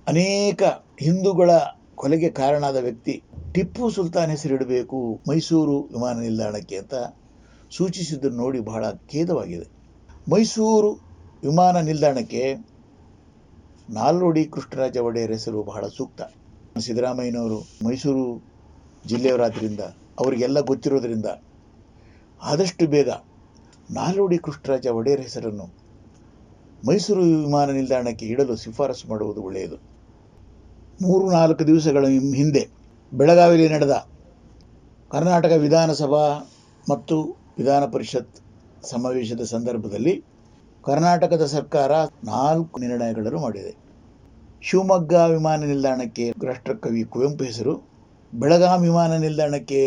ಅನೇಕ ಹಿಂದೂಗಳ ಕೊಲೆಗೆ ಕಾರಣವಾದ ವ್ಯಕ್ತಿ ಟಿಪ್ಪು ಸುಲ್ತಾನ್ ಹೆಸರಿಡಬೇಕು ಮೈಸೂರು ವಿಮಾನ ನಿಲ್ದಾಣಕ್ಕೆ ಅಂತ ಸೂಚಿಸಿದ್ದನ್ನು ನೋಡಿ ಬಹಳ ಖೇದವಾಗಿದೆ. ಮೈಸೂರು ವಿಮಾನ ನಿಲ್ದಾಣಕ್ಕೆ ನಾಲ್ವಡಿ ಕೃಷ್ಣರಾಜ ಒಡೆಯರ್ ಹೆಸರು ಬಹಳ ಸೂಕ್ತ. ಸಿದ್ದರಾಮಯ್ಯನವರು ಮೈಸೂರು ಜಿಲ್ಲೆಯವರಾದ್ದರಿಂದ ಅವರಿಗೆಲ್ಲ ಗೊತ್ತಿರೋದ್ರಿಂದ ಆದಷ್ಟು ಬೇಗ ನಾಲ್ವಡಿ ಕೃಷ್ಣರಾಜ ಒಡೆಯರ್ ಹೆಸರನ್ನು ಮೈಸೂರು ವಿಮಾನ ನಿಲ್ದಾಣಕ್ಕೆ ಇಡಲು ಶಿಫಾರಸು ಮಾಡುವುದು ಒಳ್ಳೆಯದು. 3-4 ದಿವಸಗಳ ಹಿಂದೆ ಬೆಳಗಾವಿಯಲ್ಲಿ ನಡೆದ ಕರ್ನಾಟಕ ವಿಧಾನಸಭಾ ಮತ್ತು ವಿಧಾನ ಪರಿಷತ್ ಸಮಾವೇಶದ ಸಂದರ್ಭದಲ್ಲಿ ಕರ್ನಾಟಕದ ಸರ್ಕಾರ 4 ನಿರ್ಣಯಗಳನ್ನು ಮಾಡಿದೆ. ಶಿವಮೊಗ್ಗ ವಿಮಾನ ನಿಲ್ದಾಣಕ್ಕೆ ರಾಷ್ಟ್ರಕವಿ ಕುವೆಂಪು ಹೆಸರು, ಬೆಳಗಾವಿ ವಿಮಾನ ನಿಲ್ದಾಣಕ್ಕೆ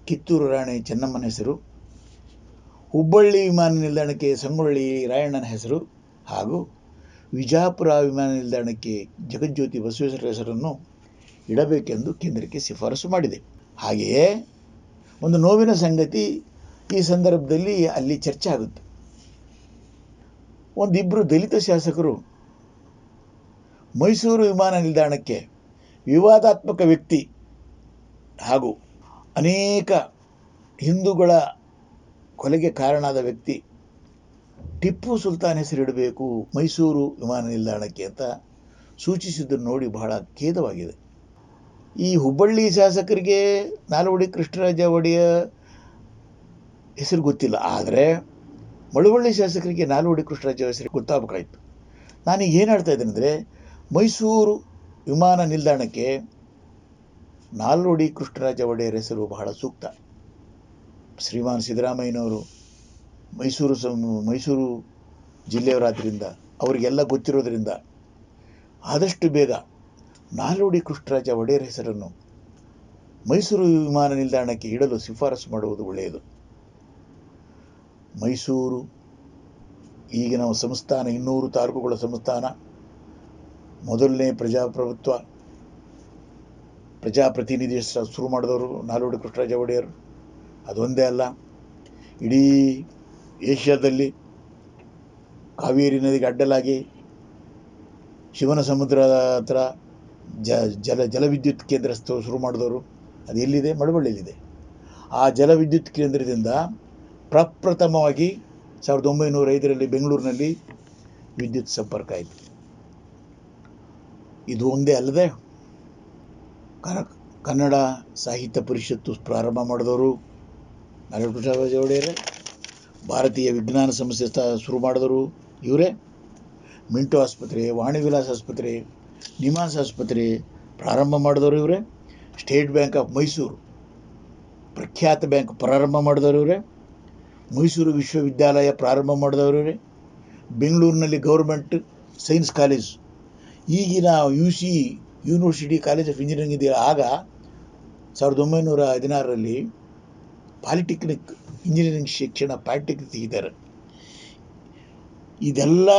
ಕಿತ್ತೂರು ರಾಣಿ ಚೆನ್ನಮ್ಮನ ಹೆಸರು, ಹುಬ್ಬಳ್ಳಿ ವಿಮಾನ ನಿಲ್ದಾಣಕ್ಕೆ ಸಂಗೊಳ್ಳಿ ರಾಯಣ್ಣನ ಹೆಸರು ಹಾಗೂ ವಿಜಾಪುರ ವಿಮಾನ ನಿಲ್ದಾಣಕ್ಕೆ ಜಗಜ್ಯೋತಿ ಬಸವೇಶ್ವರ ಹೆಸರನ್ನು ಇಡಬೇಕೆಂದು ಕೇಂದ್ರಕ್ಕೆ ಶಿಫಾರಸು ಮಾಡಿದೆ. ಹಾಗೆಯೇ ಒಂದು ನೋವಿನ ಸಂಗತಿ ಈ ಸಂದರ್ಭದಲ್ಲಿ ಅಲ್ಲಿ ಚರ್ಚೆ ಆಗುತ್ತೆ. ಒಂದಿಬ್ಬರು ದಲಿತ ಶಾಸಕರು ಮೈಸೂರು ವಿಮಾನ ನಿಲ್ದಾಣಕ್ಕೆ ವಿವಾದಾತ್ಮಕ ವ್ಯಕ್ತಿ ಹಾಗೂ ಅನೇಕ ಹಿಂದೂಗಳ ಕೊಲೆಗೆ ಕಾರಣವಾದ ವ್ಯಕ್ತಿ ಟಿಪ್ಪು ಸುಲ್ತಾನ್ ಹೆಸರಿಡಬೇಕು ಮೈಸೂರು ವಿಮಾನ ನಿಲ್ದಾಣಕ್ಕೆ ಅಂತ ಸೂಚಿಸಿದ್ದನ್ನು ನೋಡಿ ಬಹಳ ಖೇದವಾಗಿದೆ. ಈ ಹುಬ್ಬಳ್ಳಿ ಶಾಸಕರಿಗೆ ನಾಲ್ವಡಿ ಕೃಷ್ಣರಾಜ ಒಡೆಯರ್ ಹೆಸರು ಗೊತ್ತಿಲ್ಲ, ಆದರೆ ಮಳವಳ್ಳಿ ಶಾಸಕರಿಗೆ ನಾಲ್ವಡಿ ಕೃಷ್ಣರಾಜ ಹೆಸರು ಗೊತ್ತಾಗಬೇಕಾಯಿತು. ನಾನೀಗ ಏನು ಹೇಳ್ತಾ ಇದ್ದೇನೆ ಅಂದರೆ, ಮೈಸೂರು ವಿಮಾನ ನಿಲ್ದಾಣಕ್ಕೆ ನಾಲ್ವಡಿ ಕೃಷ್ಣರಾಜ ಒಡೆಯರ್ ಹೆಸರು ಬಹಳ ಸೂಕ್ತ. ಶ್ರೀಮಾನ್ ಸಿದ್ದರಾಮಯ್ಯನವರು ಮೈಸೂರು ಜಿಲ್ಲೆಯವರಾದ್ದರಿಂದ ಅವರಿಗೆಲ್ಲ ಗೊತ್ತಿರೋದ್ರಿಂದ ಆದಷ್ಟು ಬೇಗ ನಾಲ್ವಡಿ ಕೃಷ್ಣರಾಜ ಒಡೆಯರ್ ಹೆಸರನ್ನು ಮೈಸೂರು ವಿಮಾನ ನಿಲ್ದಾಣಕ್ಕೆ ಇಡಲು ಶಿಫಾರಸು ಮಾಡುವುದು ಒಳ್ಳೆಯದು. ಮೈಸೂರು ಈಗಿನ ಸಂಸ್ಥಾನ 200 ತಾಲೂಕುಗಳ ಸಂಸ್ಥಾನ, ಮೊದಲನೇ ಪ್ರಜಾಪ್ರತಿನಿಧಿ ಶುರು ಮಾಡಿದವರು ನಾಲ್ವಡಿ ಕೃಷ್ಣರಾಜ ಒಡೆಯರ್. ಅದೊಂದೇ ಅಲ್ಲ, ಇಡೀ ಏಷ್ಯಾದಲ್ಲಿ ಕಾವೇರಿ ನದಿಗೆ ಅಡ್ಡಲಾಗಿ ಶಿವನ ಸಮುದ್ರದ ಹತ್ರ ಜಲವಿದ್ಯುತ್ ಕೇಂದ್ರ ಶುರು ಮಾಡಿದವರು. ಅದು ಎಲ್ಲಿದೆ? ಮಳವಳ್ಳಿಯಲ್ಲಿದೆ. ಆ ಜಲವಿದ್ಯುತ್ ಕೇಂದ್ರದಿಂದ ಪ್ರಪ್ರಥಮವಾಗಿ 1905ರಲ್ಲಿ ಬೆಂಗಳೂರಿನಲ್ಲಿ ವಿದ್ಯುತ್ ಸಂಪರ್ಕ ಆಯಿತು. ಇದು ಒಂದೇ ಅಲ್ಲದೆ ಕನ್ನಡ ಸಾಹಿತ್ಯ ಪರಿಷತ್ತು ಪ್ರಾರಂಭ ಮಾಡಿದವರು ನಾಲ್ವಡಿ ಕೃಷ್ಣರಾಜ ಒಡೆಯರೇ. ಭಾರತೀಯ ವಿಜ್ಞಾನ ಸಂಸ್ಥೆ ಶುರು ಮಾಡಿದವರು ಇವರೇ. ಮಿಂಟೋ ಆಸ್ಪತ್ರೆ, ವಾಣಿ ವಿಲಾಸ್ ಆಸ್ಪತ್ರೆ, ನಿಮಾನ್ಸ್ ಆಸ್ಪತ್ರೆ ಪ್ರಾರಂಭ ಮಾಡಿದವರು ಇವರೇ. ಸ್ಟೇಟ್ ಬ್ಯಾಂಕ್ ಆಫ್ ಮೈಸೂರು, ಪ್ರಖ್ಯಾತ ಬ್ಯಾಂಕ್ ಪ್ರಾರಂಭ ಮಾಡಿದವರು ಇವರೇ. ಮೈಸೂರು ವಿಶ್ವವಿದ್ಯಾಲಯ ಪ್ರಾರಂಭ ಮಾಡಿದವರು ಇವರೇ. ಬೆಂಗಳೂರಿನಲ್ಲಿ ಗೌರ್ಮೆಂಟ್ ಸೈನ್ಸ್ ಕಾಲೇಜ್, ಈಗಿನ ಯೂನಿವರ್ಸಿಟಿ ಕಾಲೇಜ್ ಆಫ್ ಇಂಜಿನಿಯರಿಂಗ್ ಇದೆ. ಆಗ 1916ರಲ್ಲಿ ಪಾಲಿಟೆಕ್ನಿಕ್ ಇಂಜಿನಿಯರಿಂಗ್ ಶಿಕ್ಷಣ ಪಾಲಿಟೆಕ್ನಿಕ್ ತೆಗಿದ್ದಾರೆ. ಇದೆಲ್ಲ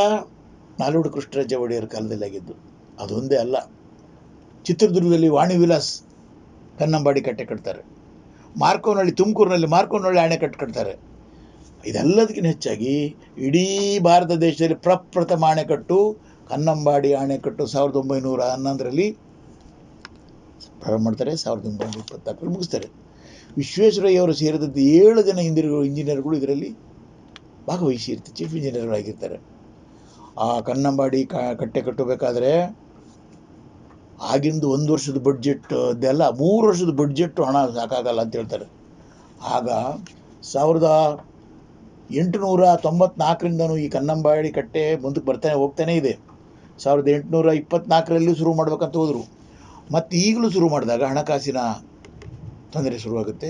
ನಾಲ್ವಡಿ ಕೃಷ್ಣರಾಜ ಒಡೆಯರ್ ಕಾಲದಲ್ಲಿ ಆಗಿದ್ದು. ಅದೊಂದೇ ಅಲ್ಲ, ಚಿತ್ರದುರ್ಗದಲ್ಲಿ ವಾಣಿ ವಿಲಾಸ್ ಕನ್ನಂಬಾಡಿ ಕಟ್ಟೆ ಕಟ್ತಾರೆ. ತುಮಕೂರಿನಲ್ಲಿ ಮಾರ್ಕೋನಹಳ್ಳಿ ಅಣೆಕಟ್ಟು ಕಟ್ತಾರೆ. ಇದೆಲ್ಲದಕ್ಕಿಂತ ಹೆಚ್ಚಾಗಿ ಇಡೀ ಭಾರತ ದೇಶದಲ್ಲಿ ಪ್ರಪ್ರಥಮ ಅಣೆಕಟ್ಟು ಕನ್ನಂಬಾಡಿ ಅಣೆಕಟ್ಟು 1911ರಲ್ಲಿ ಪ್ರಾರಂಭ ಮಾಡ್ತಾರೆ, 1924ರಲ್ಲಿ ಮುಗಿಸ್ತಾರೆ. ವಿಶ್ವೇಶ್ವರಯ್ಯವರು ಸೇರಿದಂತೆ 7 ಜನ ಇಂಜಿನಿಯರ್ಗಳು ಇದರಲ್ಲಿ ಭಾಗವಹಿಸಿ ಚೀಫ್ ಇಂಜಿನಿಯರ್ಗಳಾಗಿರ್ತಾರೆ. ಆ ಕನ್ನಂಬಾಡಿ ಕಟ್ಟೆ ಕಟ್ಟಬೇಕಾದ್ರೆ ಆಗಿಂದು 1 ವರ್ಷದ ಬಡ್ಜೆಟ್ ಅದೆಲ್ಲ 3 ವರ್ಷದ ಬಡ್ಜೆಟ್ಟು ಹಣ ಸಾಕಾಗಲ್ಲ ಅಂತ ಹೇಳ್ತಾರೆ. ಆಗ 1894ರಿಂದನೂ ಈ ಕನ್ನಂಬಾಡಿ ಕಟ್ಟೆ ಮುಂದಕ್ಕೆ ಹೋಗ್ತಾನೆ ಇದೆ. 1824ರಲ್ಲಿ ಶುರು ಮಾಡ್ಬೇಕಂತ ಹೋದರು. ಮತ್ತು ಈಗಲೂ ಶುರು ಮಾಡಿದಾಗ ಹಣಕಾಸಿನ ತೊಂದರೆ ಶುರುವಾಗುತ್ತೆ.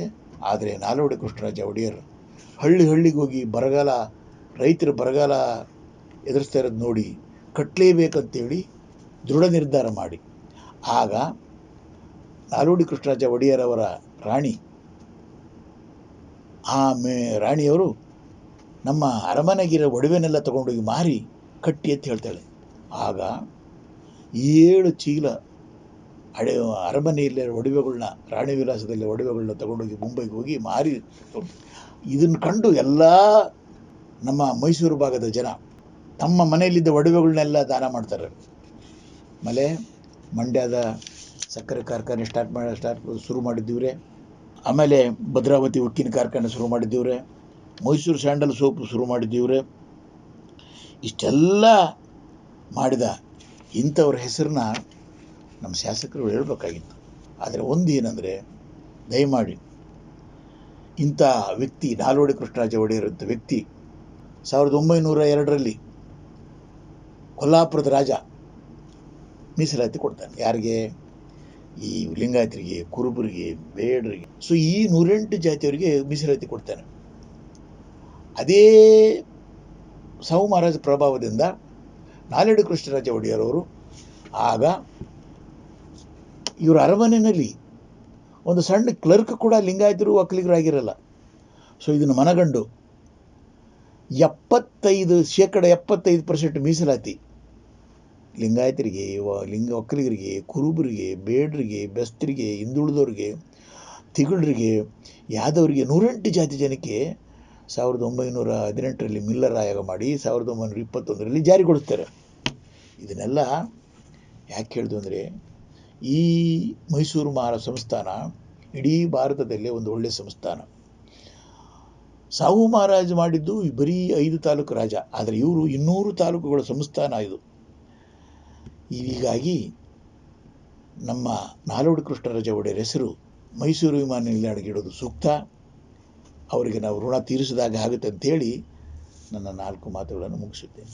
ಆದರೆ ನಾಲ್ವಡಿ ಕೃಷ್ಣರಾಜ ಒಡೆಯರ್ ಹಳ್ಳಿಗೆ ಹೋಗಿ ರೈತರ ಬರಗಾಲ ಎದುರಿಸ್ತಾ ಇರೋದು ನೋಡಿ ಕಟ್ಟಲೇಬೇಕಂತೇಳಿ ದೃಢ ನಿರ್ಧಾರ ಮಾಡಿ, ಆಗ ನಾಲ್ವಡಿ ಕೃಷ್ಣರಾಜ ಒಡೆಯರ್ ಅವರ ರಾಣಿಯವರು ನಮ್ಮ ಅರಮನೆಗಿರೋ ಒಡವೆನೆಲ್ಲ ತಗೊಂಡೋಗಿ ಮಾರಿ ಕಟ್ಟಿ ಅಂತ ಹೇಳ್ತಾಳೆ. ಆಗ 7 ಚೀಲ ಅರಮನೆಯಲ್ಲೇ ಒಡವೆಗಳನ್ನ, ರಾಣಿ ವಿಲಾಸದಲ್ಲಿ ಒಡವೆಗಳನ್ನ ತಗೊಂಡೋಗಿ ಮುಂಬೈಗೆ ಹೋಗಿ ಮಾರಿ. ಇದನ್ನು ಕಂಡು ಎಲ್ಲ ನಮ್ಮ ಮೈಸೂರು ಭಾಗದ ಜನ ತಮ್ಮ ಮನೆಯಲ್ಲಿದ್ದ ಒಡವೆಗಳನ್ನೆಲ್ಲ ದಾನ ಮಾಡ್ತಾರೆ. ಆಮೇಲೆ ಮಂಡ್ಯದ ಸಕ್ಕರೆ ಕಾರ್ಖಾನೆ ಶುರು ಮಾಡಿದ್ದೀವ್ರೆ. ಆಮೇಲೆ ಭದ್ರಾವತಿ ಉಕ್ಕಿನ ಕಾರ್ಖಾನೆ ಶುರು ಮಾಡಿದ್ದೀವ್ರೆ. ಮೈಸೂರು ಸ್ಯಾಂಡಲ್ ಸೋಪು ಶುರು ಮಾಡಿದ್ದೀವ್ರೆ. ಇಷ್ಟೆಲ್ಲ ಮಾಡಿದ ಇಂಥವ್ರ ಹೆಸರನ್ನ ನಮ್ಮ ಶಾಸಕರು ಹೇಳಬೇಕಾಗಿತ್ತು. ಆದರೆ ಒಂದು ಏನಂದರೆ, ದಯಮಾಡಿ ಇಂಥ ವ್ಯಕ್ತಿ ನಾಲ್ವಡಿ ಕೃಷ್ಣರಾಜ ಒಡೆಯರ್ ಅಂತ ವ್ಯಕ್ತಿ 1902ರಲ್ಲಿ ಕೊಲ್ಲಾಪುರದ ರಾಜ ಮೀಸಲಾತಿ ಕೊಡ್ತಾನೆ. ಯಾರಿಗೆ? ಈ ಲಿಂಗಾಯತರಿಗೆ, ಕುರುಬರಿಗೆ, ಬೇಡರಿಗೆ. ಸೊ ಈ 108 ಜಾತಿಯವರಿಗೆ ಮೀಸಲಾತಿ ಕೊಡ್ತಾನೆ. ಅದೇ ಸಾವು ಮಹಾರಾಜ ಪ್ರಭಾವದಿಂದ ನಾಲ್ವಡಿ ಕೃಷ್ಣರಾಜ ಒಡೆಯರ್ ಅವರು ಆಗ ಇವರ ಅರಮನೆಯಲ್ಲಿ ಒಂದು ಸಣ್ಣ ಕ್ಲರ್ಕ್ ಕೂಡ ಲಿಂಗಾಯತರು ಒಕ್ಕಲಿಗರು ಆಗಿರಲ್ಲ. ಸೊ ಇದನ್ನು ಮನಗಂಡು 75% ಮೀಸಲಾತಿ ಲಿಂಗಾಯತರಿಗೆ, ಒಕ್ಕಲಿಗರಿಗೆ, ಕುರುಬರಿಗೆ, ಬೇಡರಿಗೆ, ಬೆಸ್ತರಿಗೆ, ಹಿಂದುಳಿದವರಿಗೆ, ತಿಗಳರಿಗೆ, ಯಾದವರಿಗೆ 108 ಜಾತಿ ಜನಕ್ಕೆ 1918ರಲ್ಲಿ ಮಿಲ್ಲರ್ ಆಯೋಗ ಮಾಡಿ 1921ರಲ್ಲಿ ಜಾರಿಗೊಳಿಸ್ತಾರೆ. ಇದನ್ನೆಲ್ಲ ಯಾಕೆ ಹೇಳಿದ್ರು ಅಂದರೆ, ಈ ಮೈಸೂರು ಸಂಸ್ಥಾನ ಇಡೀ ಭಾರತದಲ್ಲೇ ಒಂದು ಒಳ್ಳೆಯ ಸಂಸ್ಥಾನ. ಸಾವು ಮಹಾರಾಜ ಮಾಡಿದ್ದು ಬರೀ 5 ತಾಲೂಕು ರಾಜ, ಆದರೆ ಇವರು 200 ತಾಲೂಕುಗಳ ಸಂಸ್ಥಾನ ಇದು. ಹೀಗಾಗಿ ನಮ್ಮ ನಾಲ್ವಡಿ ಕೃಷ್ಣರಾಜ ಒಡೆಯರ್ ಹೆಸರು ಮೈಸೂರು ವಿಮಾನ ನಿಲ್ದಾಣಕ್ಕೆ ಇಡೋದು ಸೂಕ್ತ. ಅವರಿಗೆ ನಾವು ಋಣ ತೀರಿಸಿದಾಗ ಆಗುತ್ತೆ ಅಂತೇಳಿ ನನ್ನ 4 ಮಾತುಗಳನ್ನು ಮುಗಿಸುತ್ತೇನೆ.